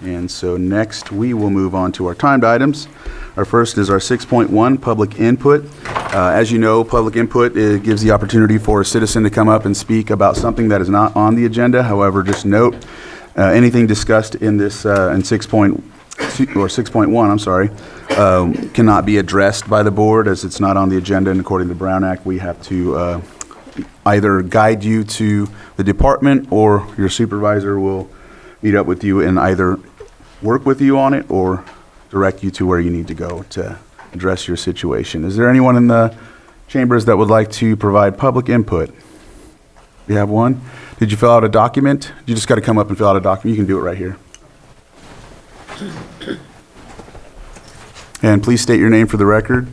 And so next, we will move on to our timed items. Our first is our 6.1, public input. As you know, public input gives the opportunity for a citizen to come up and speak about something that is not on the agenda. However, just note, anything discussed in this, in 6.1, I'm sorry, cannot be addressed by the board as it's not on the agenda, and according to the Brown Act, we have to either guide you to the department, or your supervisor will meet up with you and either work with you on it or direct you to where you need to go to address your situation. Is there anyone in the chambers that would like to provide public input? We have one. Did you fill out a document? You just got to come up and fill out a document. You can do it right here. And please state your name for the record.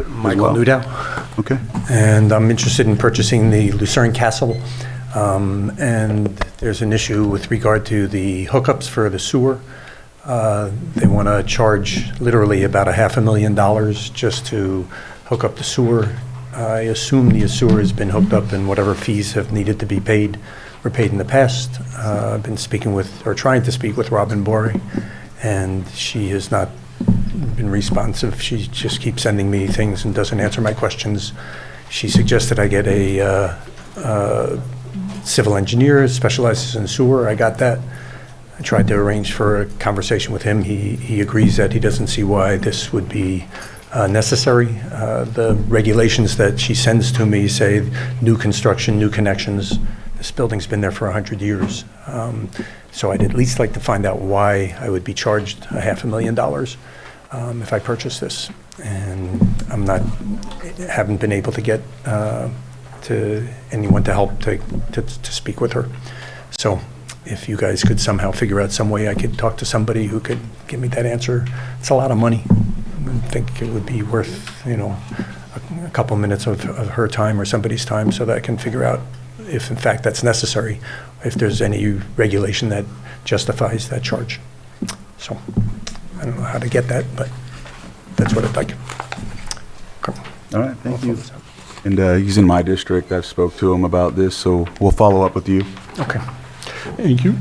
Michael Newdow. Okay. And I'm interested in purchasing the Lucerne Castle. And there's an issue with regard to the hookups for the sewer. They want to charge literally about $500,000 just to hook up the sewer. I assume the sewer has been hooked up and whatever fees have needed to be paid were paid in the past. I've been speaking with, or trying to speak with Robin Borey, and she has not been responsive. She just keeps sending me things and doesn't answer my questions. She suggested I get a civil engineer, specializes in sewer. I got that. I tried to arrange for a conversation with him. He agrees that he doesn't see why this would be necessary. The regulations that she sends to me say new construction, new connections. This building's been there for 100 years. So I'd at least like to find out why I would be charged $500,000 if I purchase this. And haven't been able to get to anyone to help to speak with her. So if you guys could somehow figure out some way I could talk to somebody who could give me that answer. It's a lot of money. I think it would be worth, a couple minutes of her time or somebody's time so that I can figure out if in fact that's necessary, if there's any regulation that justifies that charge. So I don't know how to get that, but that's what I'd like. Okay. All right, thank you. And he's in my district. I've spoke to him about this, so we'll follow up with you. Okay. Thank you.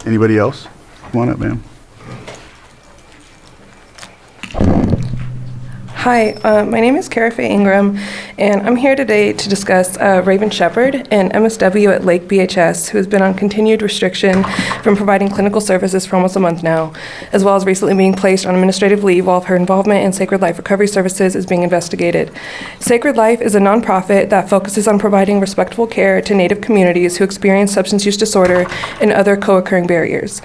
Anybody else? Come on up, ma'am. Hi, my name is Cara Faye Ingram, and I'm here today to discuss Raven Shepherd, an MSW at Lake BHS, who has been on continued restriction from providing clinical services for almost a month now, as well as recently being placed on administrative leave while her involvement in Sacred Life Recovery Services is being investigated. Sacred Life is a nonprofit that focuses on providing respectful care to Native communities who experience substance use disorder and other co-occurring barriers.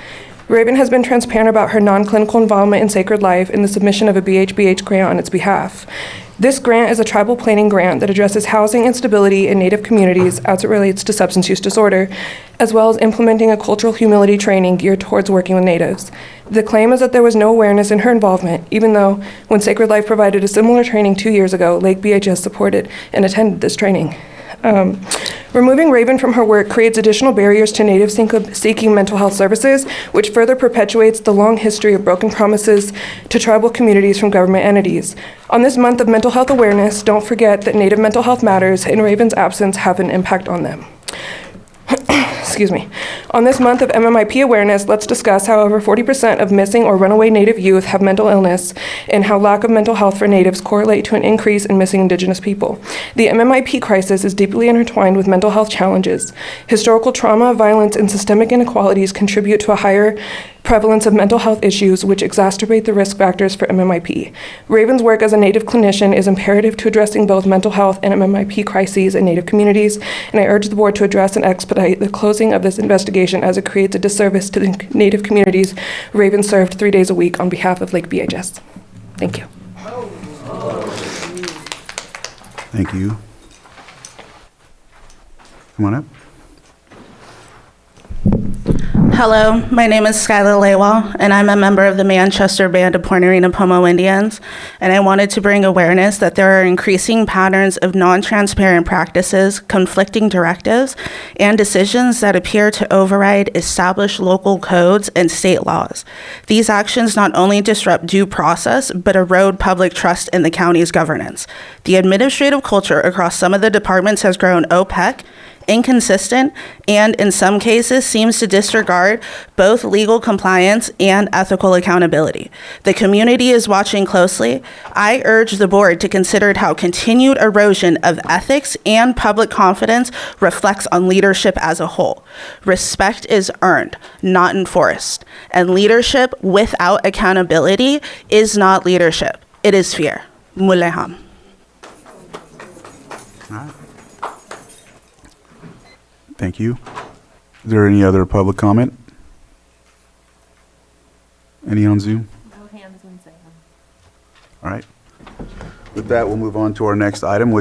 Raven has been transparent about her non-clinical involvement in Sacred Life in the submission of a BHBH grant on its behalf. This grant is a tribal planning grant that addresses housing instability in Native communities as it relates to substance use disorder, as well as implementing a cultural humility training geared towards working with Natives. The claim is that there was no awareness in her involvement, even though when Sacred Life provided a similar training 2 years ago, Lake BHS supported and attended this training. Removing Raven from her work creates additional barriers to Native seeking mental health services, which further perpetuates the long history of broken promises to tribal communities from government entities. On this month of mental health awareness, don't forget that Native mental health matters and Raven's absence have an impact on them. Excuse me. On this month of MMIP awareness, let's discuss how over 40% of missing or runaway Native youth have mental illness and how lack of mental health for Natives correlate to an increase in missing Indigenous people. The MMIP crisis is deeply intertwined with mental health challenges. Historical trauma, violence, and systemic inequalities contribute to a higher prevalence of mental health issues, which exacerbate the risk factors for MMIP. Raven's work as a Native clinician is imperative to addressing both mental health and MMIP crises in Native communities, and I urge the board to address and expedite the closing of this investigation as it creates a disservice to the Native communities Raven served 3 days a week on behalf of Lake BHS. Thank you. Thank you. Come on up. Hello, my name is Skylar Laywall, and I'm a member of the Manchester Band of Pointerina Pomo Indians, and I wanted to bring awareness that there are increasing patterns of non-transparent practices, conflicting directives, and decisions that appear to override established local codes and state laws. These actions not only disrupt due process, but erode public trust in the county's governance. The administrative culture across some of the departments has grown opaque, inconsistent, and in some cases seems to disregard both legal compliance and ethical accountability. The community is watching closely. I urge the board to consider how continued erosion of ethics and public confidence reflects on leadership as a whole. Respect is earned, not enforced. And leadership without accountability is not leadership. It is fear. Muleham. Thank you. Is there any other public comment? Any on Zoom? No hands in Zoom. All right. With that, we'll move on to our next item,